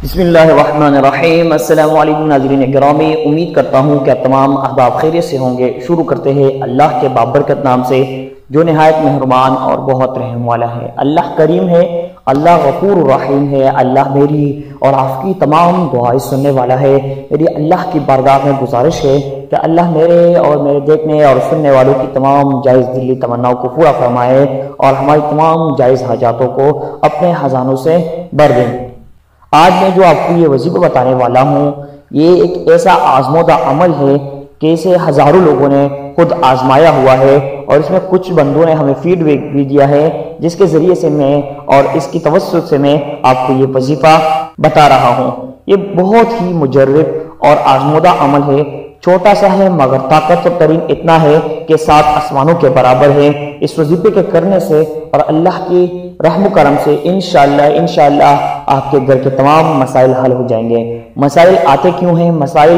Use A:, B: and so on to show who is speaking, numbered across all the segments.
A: بسم اللہ الرحمن الرحیم۔ السلام علیکم ناظرین گرامی، امید کرتا ہوں کہ آپ تمام احباب خیریت سے ہوں گے۔ شروع کرتے ہیں اللہ کے بابرکت نام سے جو نہایت مہربان اور بہت رحم والا ہے۔ اللہ کریم ہے، اللہ غفور الرحیم ہے، اللہ میری اور آپ کی تمام دعائیں سننے والا ہے۔ میری اللہ کی بارگاہ میں گزارش ہے کہ اللہ میرے اور میرے دیکھنے اور سننے والوں کی تمام جائز دلی تمناؤں کو پورا فرمائے اور ہماری تمام جائز حاجاتوں کو اپنے خزانوں سے بھر دیں۔ آج میں جو آپ کو یہ وظیفہ بتانے والا ہوں، یہ ایک ایسا آزمودہ عمل ہے کہ اسے ہزاروں لوگوں نے خود آزمایا ہوا ہے، اور اس میں کچھ بندوں نے ہمیں فیڈ بیک بھی دیا ہے، جس کے ذریعے سے میں اور اس کی توسط سے میں آپ کو یہ وظیفہ بتا رہا ہوں۔ یہ بہت ہی مجرب اور آزمودہ عمل ہے، چھوٹا سا ہے مگر طاقت ترین اتنا ہے کہ 7 آسمانوں کے برابر ہے۔ اس وظیفے کے کرنے سے اور اللہ کی رحم و کرم سے انشاءاللہ آپ کے گھر کے تمام مسائل حل ہو جائیں گے۔ مسائل آتے کیوں ہیں؟ مسائل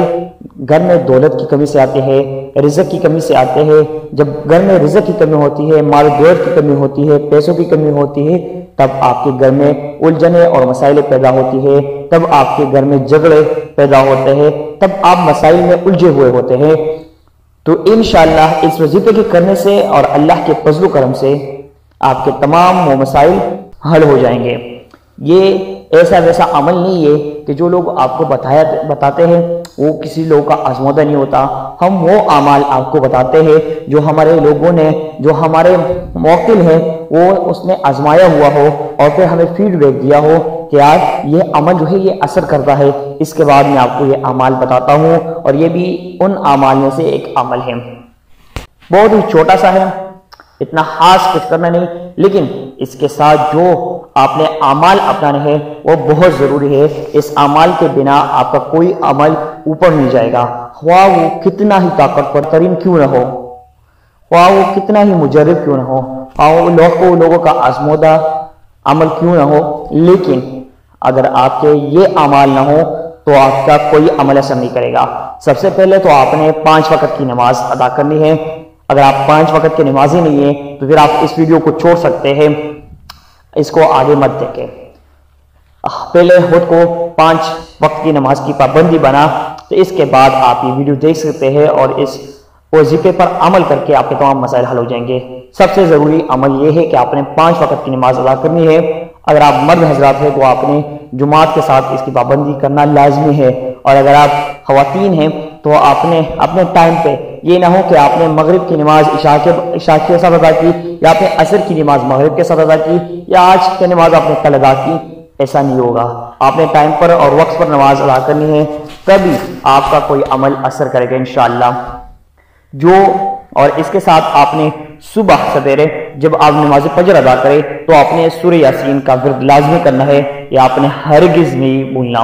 A: گھر میں دولت کی کمی سے آتے ہیں، رزق کی کمی سے آتے ہیں۔ جب گھر میں رزق کی کمی ہوتی ہے، مال دولت کی کمی ہوتی ہے، پیسوں کی کمی ہوتی ہے، تب آپ کے گھر میں الجھنیں اور مسائل پیدا ہوتی ہے، تب آپ کے گھر میں جھگڑے پیدا ہوتے ہیں، تب آپ مسائل میں الجھے ہوئے ہوتے ہیں۔ تو انشاءاللہ اس وظیفے کے کرنے سے اور اللہ کے فضل و کرم سے آپ کے تمام وہ مسائل حل ہو جائیں گے۔ یہ ایسا ویسا عمل نہیں ہے کہ جو لوگ آپ کو بتاتے ہیں وہ کسی لوگ کا آزمودہ نہیں ہوتا۔ ہم وہ اعمال آپ کو بتاتے ہیں جو ہمارے لوگوں نے، جو ہمارے موکل ہیں، وہ اس نے آزمایا ہوا ہو اور پھر ہمیں فیڈ بیک دیا ہو کہ آج یہ عمل جو ہے یہ اثر کرتا ہے۔ اس کے بعد میں آپ کو یہ اعمال بتاتا ہوں، اور یہ بھی ان اعمال میں سے ایک عمل ہے۔ بہت ہی چھوٹا سا ہے، اتنا خاص کچھ کرنا نہیں، لیکن اس کے ساتھ جو آپ نے اعمال اپنانے ہیں وہ بہت ضروری ہے۔ اس اعمال کے بنا آپ کا کوئی عمل اوپر نہیں جائے گا، خواہ وہ کتنا ہی طاقتور ترین کیوں نہ ہو، خواہ وہ کتنا ہی مجرب کیوں نہ ہو، خواہ وہ لوگوں کا آزمودہ عمل کیوں نہ ہو، لیکن اگر آپ کے یہ اعمال نہ ہو تو آپ کا کوئی عمل اثر نہیں کرے گا۔ سب سے پہلے تو آپ نے 5 وقت کی نماز ادا کرنی ہے۔ اگر آپ 5 وقت کی نمازی نہیں ہیں تو پھر آپ اس ویڈیو کو چھوڑ سکتے ہیں، اس کو آگے مت دیکھیں۔ پہلے خود کو 5 وقت کی نماز کی پابندی بنا، تو اس کے بعد آپ یہ ویڈیو دیکھ سکتے ہیں اور اس وظیفے پر عمل کر کے آپ کے تمام مسائل حل ہو جائیں گے۔ سب سے ضروری عمل یہ ہے کہ آپ نے 5 وقت کی نماز ادا کرنی ہے۔ اگر آپ مرد حضرات ہیں تو آپ نے جماعت کے ساتھ اس کی پابندی کرنا لازمی ہے، اور اگر آپ خواتین ہیں تو آپ نے اپنے ٹائم پہ، یہ نہ ہو کہ آپ نے مغرب کی نماز عشاء کے ساتھ ادا کی، یا آپ نے عصر کی نماز مغرب کے ساتھ ادا کی، یا آج کی نماز آپ نے کل ادا کی۔ ایسا نہیں ہوگا، آپ نے ٹائم پر اور وقت پر نماز ادا کرنی ہے، تبھی آپ کا کوئی عمل اثر کرے گا انشاءاللہ۔ اور اس کے ساتھ آپ نے صبح سویرے جب آپ نماز فجر ادا کرے تو آپ نے سورہ یاسین کا ورد لازمی کرنا ہے، یہ آپ نے ہرگز نہیں بھولنا۔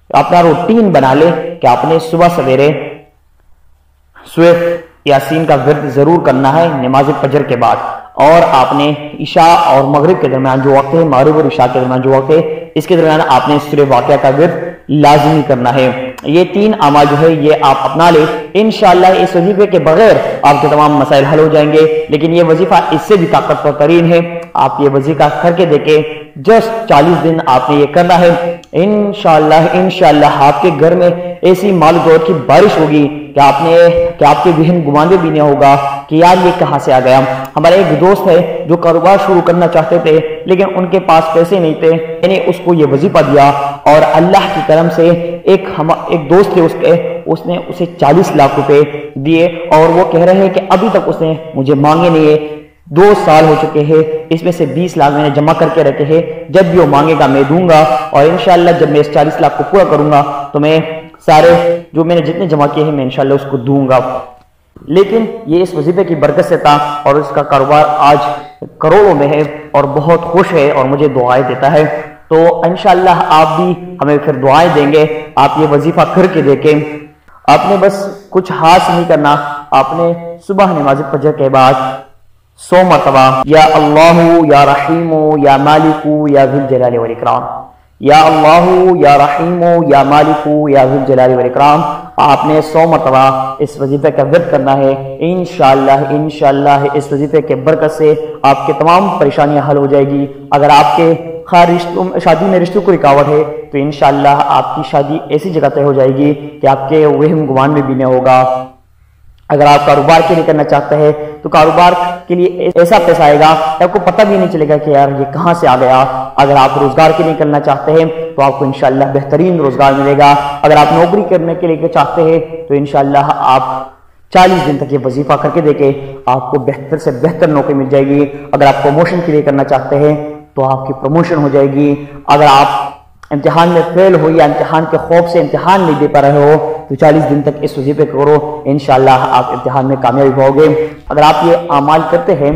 A: اپنا روٹین بنا لے کہ آپ نے صبح سویرے سورہ یاسین کا ورد ضرور کرنا ہے نماز فجر کے بعد، اور آپ نے عشاء اور مغرب کے درمیان جو وقت ہے، مغرب اور عشاء کے درمیان جو وقت ہے، اس کے درمیان آپ نے سورہ واقعہ کا ورد لازمی کرنا ہے۔ یہ 3 اعمال جو ہے یہ آپ اپنا لیں، انشاءاللہ اس وظیفے کے بغیر آپ کے تمام مسائل حل ہو جائیں گے۔ لیکن یہ وظیفہ اس سے بھی طاقتور ترین ہے، آپ یہ وظیفہ کر کے دیکھیں، جسٹ 40 دن آپ نے یہ کرنا ہے۔ انشاءاللہ آپ کے گھر میں ایسی مال و دولت کی بارش ہوگی کہ آپ کے ذہن گماندے بھی نہیں ہوگا کہ یار یہ کہاں سے آ گیا۔ ہمارے ایک دوست ہے جو کاروبار شروع کرنا چاہتے تھے لیکن ان کے پاس پیسے نہیں تھے، میں نے اس کو یہ وظیفہ دیا، اور اللہ کی کرم سے ایک دوست تھے اس نے اسے 40 لاکھ روپے دیے، اور وہ کہہ رہے ہیں کہ ابھی تک اس نے مجھے مانگے نہیں ہے۔ 2 سال ہو چکے ہیں، اس میں سے 20 لاکھ میں نے جمع کر کے رکھے ہیں، جب بھی وہ مانگے گا میں دوں گا، اور انشاءاللہ جب میں اس 40 لاکھ کو پورا کروں گا تو میں سارے جو میں نے جتنے جمع کیے ہیں میں انشاءاللہ اس کو دوں گا۔ لیکن یہ اس وظیفے کی برکت سے تھا، اور اس کا کاروبار آج کروڑوں میں ہے اور بہت خوش ہے اور مجھے دعائیں دیتا ہے۔ تو انشاءاللہ آپ بھی ہمیں پھر دعائیں دیں گے۔ آپ یہ وظیفہ کر کے دیکھیں، آپ نے بس کچھ خاص نہیں کرنا، آپ نے صبح نماز فجر کے بعد 100 مرتبہ یا اللہ یا رحیم یا مالک یا ذو الجلال والاکرام، یا اللہ یا رحیم یا مالک یا ذو الجلال والاکرام، آپ نے 100 مرتبہ اس وظیفے کا ورد کرنا ہے۔ انشاءاللہ اس وظیفے کے برکت سے آپ کے تمام پریشانیاں حل ہو جائے گی۔ اگر آپ کے شادی میں رشتوں کو رکاوٹ ہے تو انشاءاللہ آپ کی شادی ایسی جگہ طے ہو جائے گی کہ آپ کے وہم گمان میں بھی نہ ہوگا۔ اگر آپ کاروبار کے لیے کرنا چاہتے ہیں تو کاروبار کے لیے ایسا پیسہ آئے گا کہ آپ کو پتہ بھی نہیں چلے گا کہ یار یہ کہاں سے آ گیا۔ اگر آپ روزگار کے لیے کرنا چاہتے ہیں تو آپ کو انشاءاللہ بہترین روزگار ملے گا۔ اگر آپ نوکری کرنے کے لیے چاہتے ہیں تو انشاءاللہ آپ 40 دن تک یہ وظیفہ کر کے دیکھیں، آپ کو بہتر سے بہتر نوکری مل جائے گی۔ اگر آپ پروموشن کے لیے کرنا چاہتے ہیں تو آپ کی پروموشن ہو جائے گی۔ اگر آپ امتحان میں فیل ہو یا امتحان کے خوف سے امتحان نہیں دے پا رہے ہو تو 40 دن تک اس وظیفے کو کرو، انشاءاللہ آپ امتحان میں کامیاب ہوگے۔ اگر آپ یہ اعمال کرتے ہیں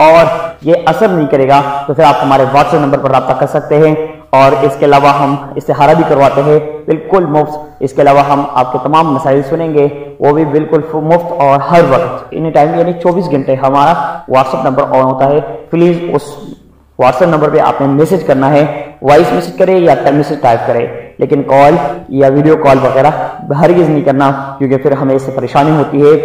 A: اور یہ اثر نہیں کرے گا تو پھر آپ ہمارے واٹس ایپ نمبر پر رابطہ کر سکتے ہیں، اور اس کے علاوہ ہم استخارہ بھی کرواتے ہیں بالکل مفت۔ اس کے علاوہ ہم آپ کے تمام مسائل سنیں گے، وہ بھی بالکل مفت اور ہر وقت اینی ٹائم، یعنی 24 گھنٹے ہمارا واٹس ایپ نمبر آن ہوتا ہے۔ پلیز اس واٹس ایپ نمبر پہ آپ نے میسج کرنا ہے، وائس میسج کرے یا میسج ٹائپ کرے، لیکن کال یا ویڈیو کال وغیرہ ہرگز نہیں کرنا، کیونکہ پھر ہمیں اس سے پریشانی ہوتی ہے۔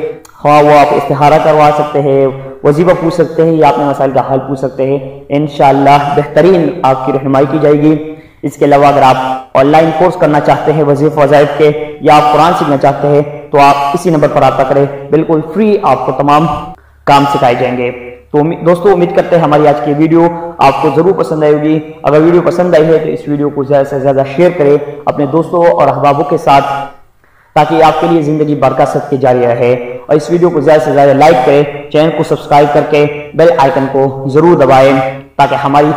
A: خواہ وہ آپ استخارہ کروا سکتے ہیں، وظیفہ پوچھ سکتے ہیں، یا اپنے مسائل کا حل پوچھ سکتے ہیں، انشاءاللہ بہترین آپ کی رہنمائی کی جائے گی۔ اس کے علاوہ اگر آپ آن لائن کورس کرنا چاہتے ہیں وظیفہ وظائف کے، یا آپ قرآن سیکھنا چاہتے ہیں تو آپ اسی نمبر پر رابطہ کریں، بالکل فری آپ کو تمام کام سکھائے جائیں گے۔ تو دوستو امید کرتے ہیں ہماری آج کی ویڈیو آپ کو ضرور پسند آئے گی۔ اگر ویڈیو پسند آئی ہے تو اس ویڈیو کو زیادہ سے زیادہ شیئر کریں اپنے دوستوں اور احبابوں کے ساتھ، تاکہ آپ کے لیے زندگی برکت کے جاری رہے، اور اس ویڈیو کو زیادہ سے زیادہ لائک کریں، چینل کو سبسکرائب کر کے بیل آئیکن کو ضرور دبائیں، تاکہ ہماری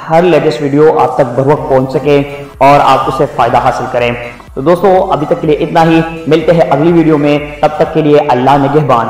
A: ہر لیٹسٹ ویڈیو آپ تک بر وقت پہنچ سکے اور آپ اس سے فائدہ حاصل کریں۔ تو دوستو ابھی تک کے لیے اتنا ہی، ملتے ہیں اگلی ویڈیو میں، تب تک کے لیے اللہ نگہبان۔